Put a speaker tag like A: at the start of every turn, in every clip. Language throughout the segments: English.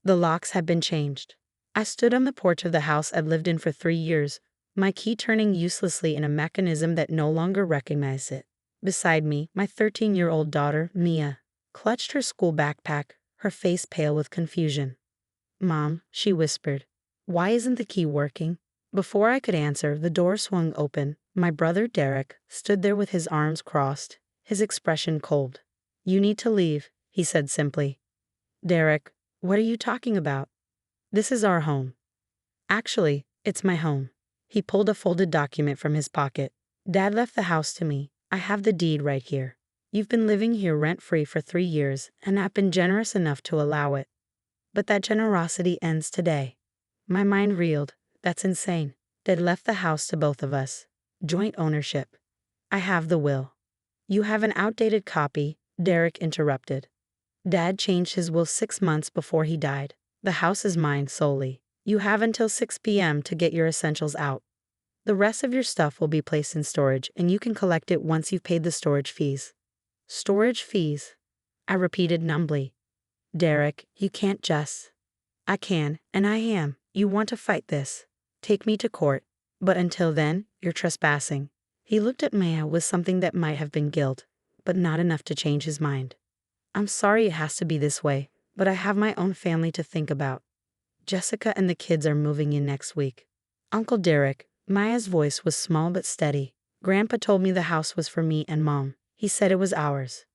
A: The locks had been changed. I stood on the porch of the house I'd lived in for 3 years, my key turning uselessly in a mechanism that no longer recognized it. Beside me, my 13-year-old daughter, Mia, clutched her school backpack, her face pale with confusion. "Mom," she whispered, "why isn't the key working?" Before I could answer, the door swung open. My brother Derek stood there with his arms crossed, his expression cold. "You need to leave," he said simply. "Derek, what are you talking about? This is our home." "Actually, it's my home." He pulled a folded document from his pocket. "Dad left the house to me. I have the deed right here. You've been living here rent-free for 3 years, and I've been generous enough to allow it. But that generosity ends today." My mind reeled. That's insane. Dad left the house to both of us. Joint ownership. "I have the will." "You have an outdated copy," Derek interrupted. "Dad changed his will 6 months before he died. The house is mine solely. You have until 6 p.m. to get your essentials out. The rest of your stuff will be placed in storage, and you can collect it once you've paid the storage fees." "Storage fees?" I repeated numbly. "Derek, you can't just—" "I can, and I am. You want to fight this? Take me to court. But until then, you're trespassing." He looked at Maya with something that might have been guilt, but not enough to change his mind. "I'm sorry it has to be this way, but I have my own family to think about. Jessica and the kids are moving in next week." "Uncle Derek," Maya's voice was small but steady. "Grandpa told me the house was for me and Mom. He said it was ours."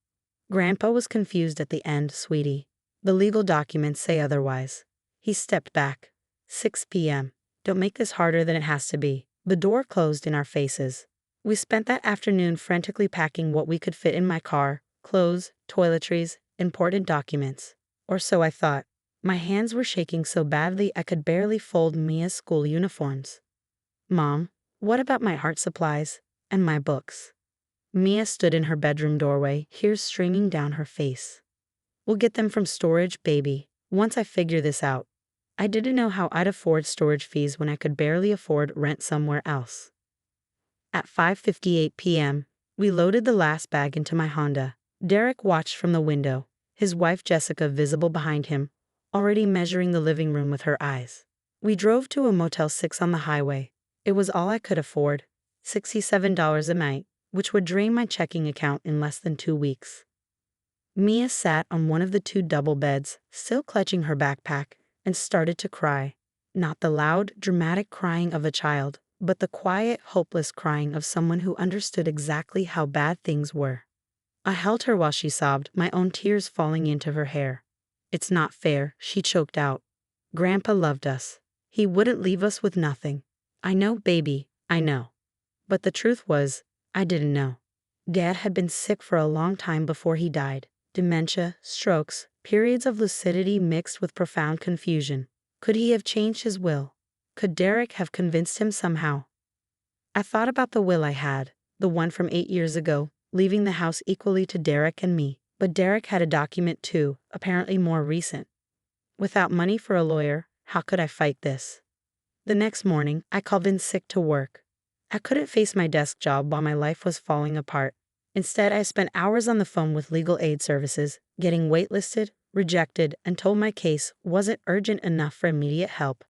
A: Grandpa was confused at the end, "Sweetie. The legal documents say otherwise." He stepped back. 6 p.m. Don't make this harder than it has to be." The door closed in our faces. We spent that afternoon frantically packing what we could fit in my car: clothes, toiletries, important documents. Or so I thought. My hands were shaking so badly I could barely fold Mia's school uniforms. "Mom, what about my art supplies? And my books?" Mia stood in her bedroom doorway, tears streaming down her face. "We'll get them from storage, baby, once I figure this out." I didn't know how I'd afford storage fees when I could barely afford rent somewhere else. At 5:58 p.m., we loaded the last bag into my Honda. Derek watched from the window, his wife Jessica visible behind him, already measuring the living room with her eyes. We drove to a Motel 6 on the highway. It was all I could afford, $67 a night, which would drain my checking account in less than 2 weeks. Mia sat on one of the 2 double beds, still clutching her backpack, and started to cry. Not the loud, dramatic crying of a child, but the quiet, hopeless crying of someone who understood exactly how bad things were. I held her while she sobbed, my own tears falling into her hair. "It's not fair," she choked out. "Grandpa loved us. He wouldn't leave us with nothing." "I know, baby, I know." But the truth was, I didn't know. Dad had been sick for a long time before he died. Dementia, strokes, periods of lucidity mixed with profound confusion. Could he have changed his will? Could Derek have convinced him somehow? I thought about the will I had, the one from 8 years ago, leaving the house equally to Derek and me. But Derek had a document too, apparently more recent. Without money for a lawyer, how could I fight this? The next morning, I called in sick to work. I couldn't face my desk job while my life was falling apart. Instead, I spent hours on the phone with legal aid services, getting waitlisted, rejected, and told my case wasn't urgent enough for immediate help.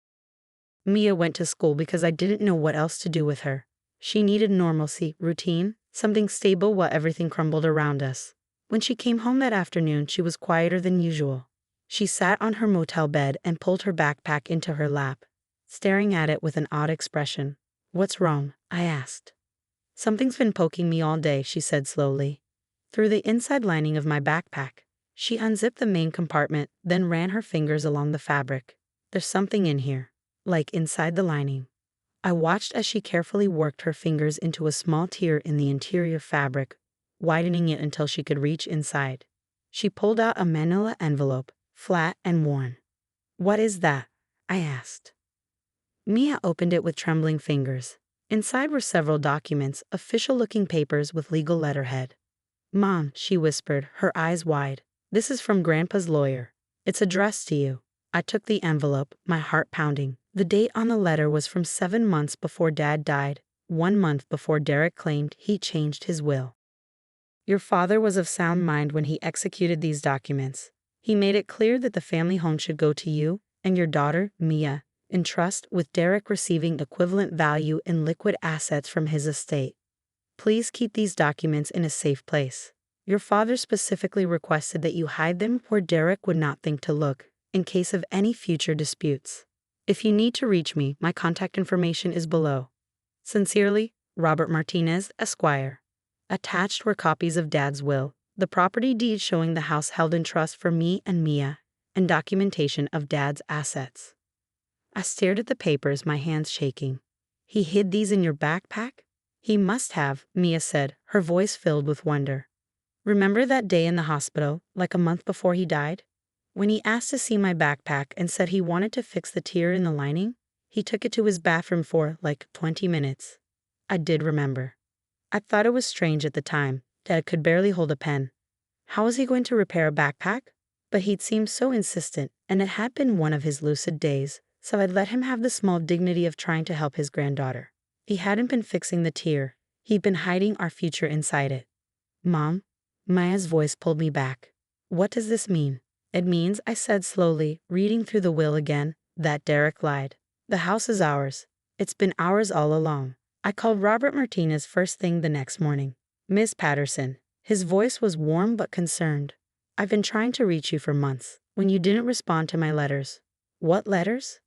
A: Mia went to school because I didn't know what else to do with her. She needed normalcy, routine, something stable while everything crumbled around us. When she came home that afternoon, she was quieter than usual. She sat on her motel bed and pulled her backpack into her lap, staring at it with an odd expression. "What's wrong?" I asked. "Something's been poking me all day," she said slowly. Through the inside lining of my backpack. She unzipped the main compartment, then ran her fingers along the fabric. "There's something in here, like inside the lining." I watched as she carefully worked her fingers into a small tear in the interior fabric, widening it until she could reach inside. She pulled out a manila envelope, flat and worn. "What is that?" I asked. Mia opened it with trembling fingers. Inside were several documents, official-looking papers with legal letterhead. "Mom," she whispered, her eyes wide. "This is from Grandpa's lawyer. It's addressed to you." I took the envelope, my heart pounding. The date on the letter was from 7 months before Dad died, 1 month before Derek claimed he changed his will. "Your father was of sound mind when he executed these documents. He made it clear that the family home should go to you and your daughter, Mia, in trust, with Derek receiving equivalent value in liquid assets from his estate. Please keep these documents in a safe place. Your father specifically requested that you hide them where Derek would not think to look, in case of any future disputes. If you need to reach me, my contact information is below. Sincerely, Robert Martinez, Esquire. Attached were copies of Dad's will, the property deed showing the house held in trust for me and Mia, and documentation of Dad's assets. I stared at the papers, my hands shaking. He hid these in your backpack? He must have, Mia said, her voice filled with wonder. Remember that day in the hospital, like a month before he died? When he asked to see my backpack and said he wanted to fix the tear in the lining, he took it to his bathroom for, 20 minutes. I did remember. I thought it was strange at the time. Dad could barely hold a pen. How was he going to repair a backpack? But he'd seemed so insistent, and it had been one of his lucid days, so I'd let him have the small dignity of trying to help his granddaughter. He hadn't been fixing the tear. He'd been hiding our future inside it. Mom? Maya's voice pulled me back. What does this mean? It means, I said slowly, reading through the will again, that Derek lied. The house is ours. It's been ours all along. I called Robert Martinez first thing the next morning. Miss Patterson. His voice was warm but concerned. I've been trying to reach you for months, when you didn't respond to my letters. What letters?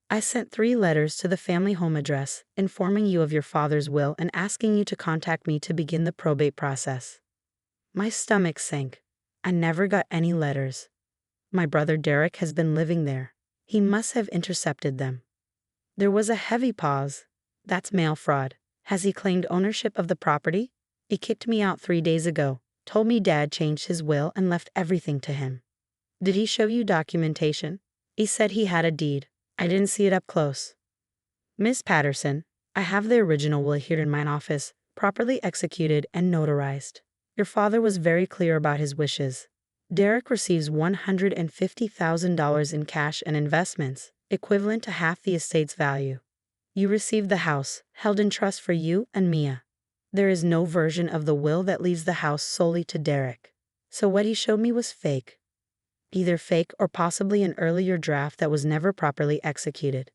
A: I sent 3 letters to the family home address, informing you of your father's will and asking you to contact me to begin the probate process. My stomach sank. I never got any letters. My brother Derek has been living there. He must have intercepted them. There was a heavy pause. That's mail fraud. Has he claimed ownership of the property? He kicked me out 3 days ago, told me Dad changed his will and left everything to him. Did he show you documentation? He said he had a deed. I didn't see it up close. Miss Patterson, I have the original will here in my office, properly executed and notarized. Your father was very clear about his wishes. Derek receives $150,000 in cash and investments, equivalent to half the estate's value. You receive the house, held in trust for you and Mia. There is no version of the will that leaves the house solely to Derek. So what he showed me was fake. Either fake or possibly an earlier draft that was never properly executed.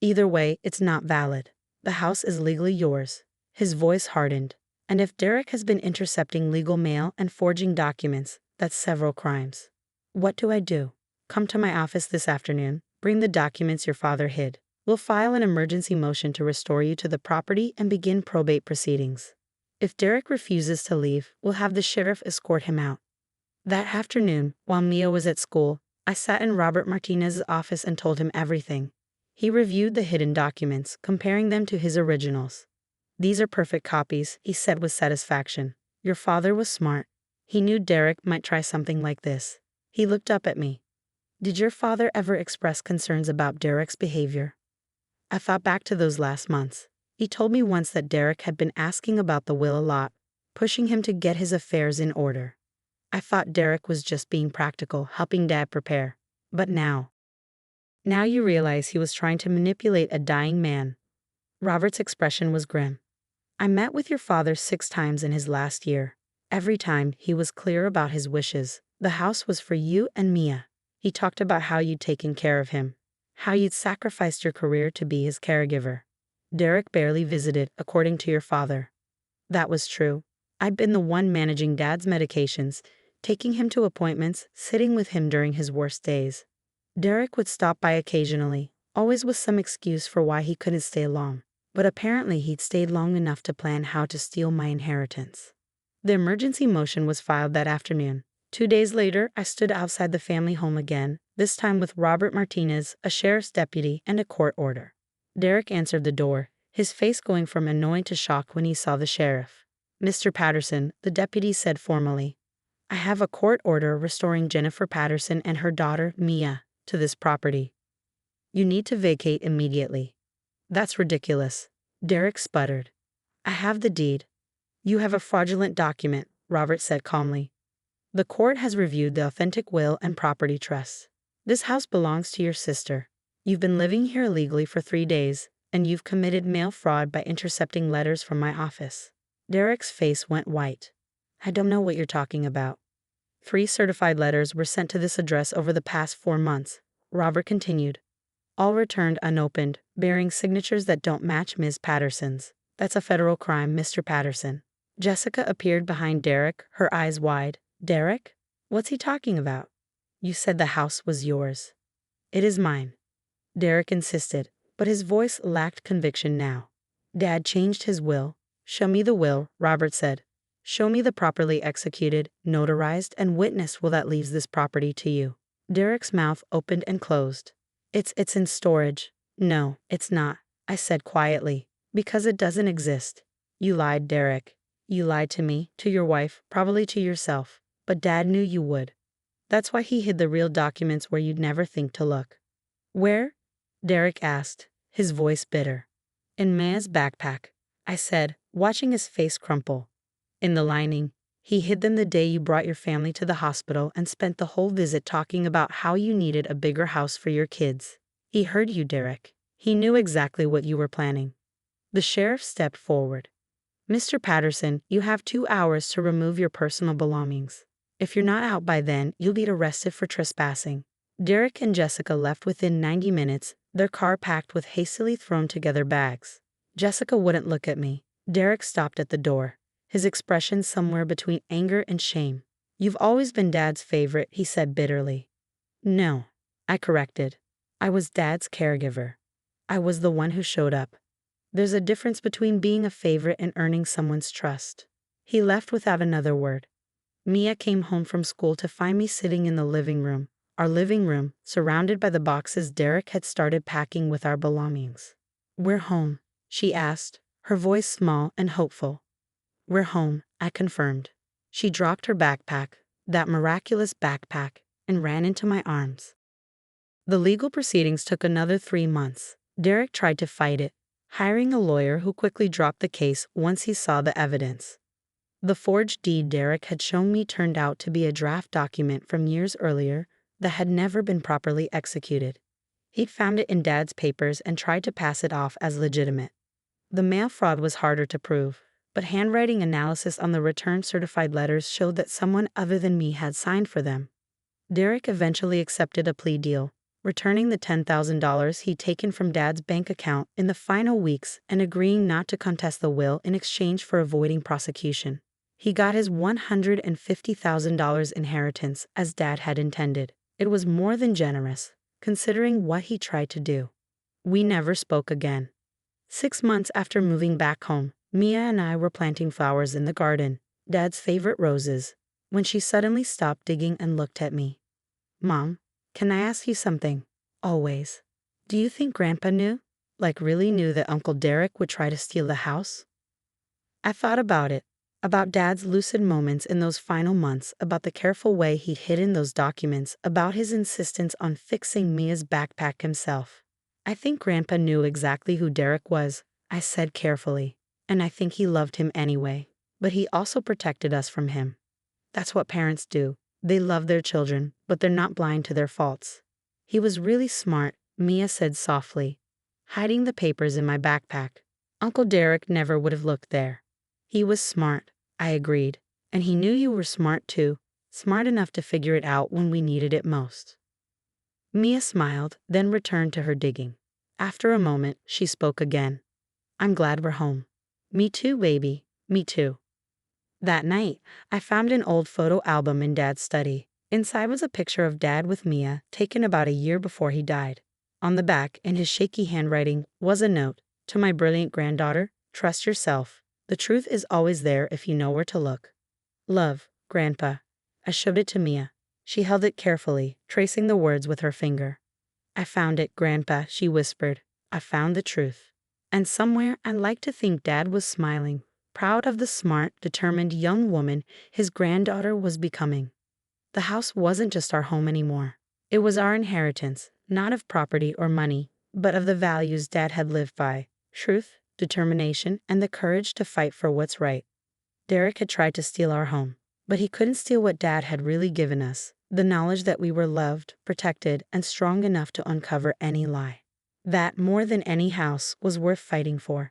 A: Either way, it's not valid. The house is legally yours. His voice hardened. And if Derek has been intercepting legal mail and forging documents, that's several crimes. What do I do? Come to my office this afternoon. Bring the documents your father hid. We'll file an emergency motion to restore you to the property and begin probate proceedings. If Derek refuses to leave, we'll have the sheriff escort him out. That afternoon, while Mia was at school, I sat in Robert Martinez's office and told him everything. He reviewed the hidden documents, comparing them to his originals. These are perfect copies, he said with satisfaction. Your father was smart. He knew Derek might try something like this. He looked up at me. Did your father ever express concerns about Derek's behavior? I thought back to those last months. He told me once that Derek had been asking about the will a lot, pushing him to get his affairs in order. I thought Derek was just being practical, helping Dad prepare. But now you realize he was trying to manipulate a dying man. Robert's expression was grim. I met with your father 6 times in his last year. Every time, he was clear about his wishes. The house was for you and Mia. He talked about how you'd taken care of him, how you'd sacrificed your career to be his caregiver. Derek barely visited, according to your father. That was true. I'd been the one managing Dad's medications, taking him to appointments, sitting with him during his worst days. Derek would stop by occasionally, always with some excuse for why he couldn't stay long. But apparently he'd stayed long enough to plan how to steal my inheritance. The emergency motion was filed that afternoon. 2 days later, I stood outside the family home again, this time with Robert Martinez, a sheriff's deputy, and a court order. Derek answered the door, his face going from annoyed to shock when he saw the sheriff. Mr. Patterson, the deputy said formally, I have a court order restoring Jennifer Patterson and her daughter, Mia, to this property. You need to vacate immediately. That's ridiculous. Derek sputtered. I have the deed. You have a fraudulent document, Robert said calmly. The court has reviewed the authentic will and property trusts. This house belongs to your sister. You've been living here illegally for 3 days, and you've committed mail fraud by intercepting letters from my office. Derek's face went white. I don't know what you're talking about. 3 certified letters were sent to this address over the past 4 months, Robert continued. All returned unopened, bearing signatures that don't match Ms. Patterson's. That's a federal crime, Mr. Patterson. Jessica appeared behind Derek, her eyes wide. Derek? What's he talking about? You said the house was yours. It is mine, Derek insisted, but his voice lacked conviction now. Dad changed his will. Show me the will, Robert said. Show me the properly executed, notarized, and witnessed will that leaves this property to you. Derek's mouth opened and closed. It's in storage. No, it's not, I said quietly, because it doesn't exist. You lied, Derek. You lied to me, to your wife, probably to yourself, but Dad knew you would. That's why he hid the real documents where you'd never think to look. Where? Derek asked, his voice bitter. In Maya's backpack, I said, watching his face crumple. In the lining. He hid them the day you brought your family to the hospital and spent the whole visit talking about how you needed a bigger house for your kids. He heard you, Derek. He knew exactly what you were planning. The sheriff stepped forward. Mr. Patterson, you have 2 hours to remove your personal belongings. If you're not out by then, you'll be arrested for trespassing. Derek and Jessica left within 90 minutes, their car packed with hastily thrown together bags. Jessica wouldn't look at me. Derek stopped at the door, his expression somewhere between anger and shame. You've always been Dad's favorite, he said bitterly. No, I corrected. I was Dad's caregiver. I was the one who showed up. There's a difference between being a favorite and earning someone's trust. He left without another word. Mia came home from school to find me sitting in the living room, our living room, surrounded by the boxes Derek had started packing with our belongings. We're home, she asked, her voice small and hopeful. We're home, I confirmed. She dropped her backpack, that miraculous backpack, and ran into my arms. The legal proceedings took another 3 months. Derek tried to fight it, hiring a lawyer who quickly dropped the case once he saw the evidence. The forged deed Derek had shown me turned out to be a draft document from years earlier that had never been properly executed. He'd found it in Dad's papers and tried to pass it off as legitimate. The mail fraud was harder to prove, but handwriting analysis on the return certified letters showed that someone other than me had signed for them. Derek eventually accepted a plea deal, returning the $10,000 he'd taken from Dad's bank account in the final weeks and agreeing not to contest the will in exchange for avoiding prosecution. He got his $150,000 inheritance as Dad had intended. It was more than generous, considering what he tried to do. We never spoke again. 6 months after moving back home, Mia and I were planting flowers in the garden, Dad's favorite roses, when she suddenly stopped digging and looked at me. Mom, can I ask you something? Always. Do you think Grandpa knew? Like really knew that Uncle Derek would try to steal the house? I thought about it. About Dad's lucid moments in those final months, about the careful way he'd hidden those documents, about his insistence on fixing Mia's backpack himself. I think Grandpa knew exactly who Derek was, I said carefully, and I think he loved him anyway, but he also protected us from him. That's what parents do. They love their children, but they're not blind to their faults. He was really smart, Mia said softly, hiding the papers in my backpack. Uncle Derek never would have looked there. He was smart, I agreed, and he knew you were smart too, smart enough to figure it out when we needed it most. Mia smiled, then returned to her digging. After a moment, she spoke again. I'm glad we're home. Me too, baby, me too. That night, I found an old photo album in Dad's study. Inside was a picture of Dad with Mia, taken about a year before he died. On the back, in his shaky handwriting, was a note. To my brilliant granddaughter, trust yourself. The truth is always there if you know where to look. Love, Grandpa. I showed it to Mia. She held it carefully, tracing the words with her finger. I found it, Grandpa, she whispered. I found the truth. And somewhere I'd like to think Dad was smiling, proud of the smart, determined young woman his granddaughter was becoming. The house wasn't just our home anymore. It was our inheritance, not of property or money, but of the values Dad had lived by: truth, determination, and the courage to fight for what's right. Derek had tried to steal our home, but he couldn't steal what Dad had really given us, the knowledge that we were loved, protected, and strong enough to uncover any lie. That, more than any house, was worth fighting for.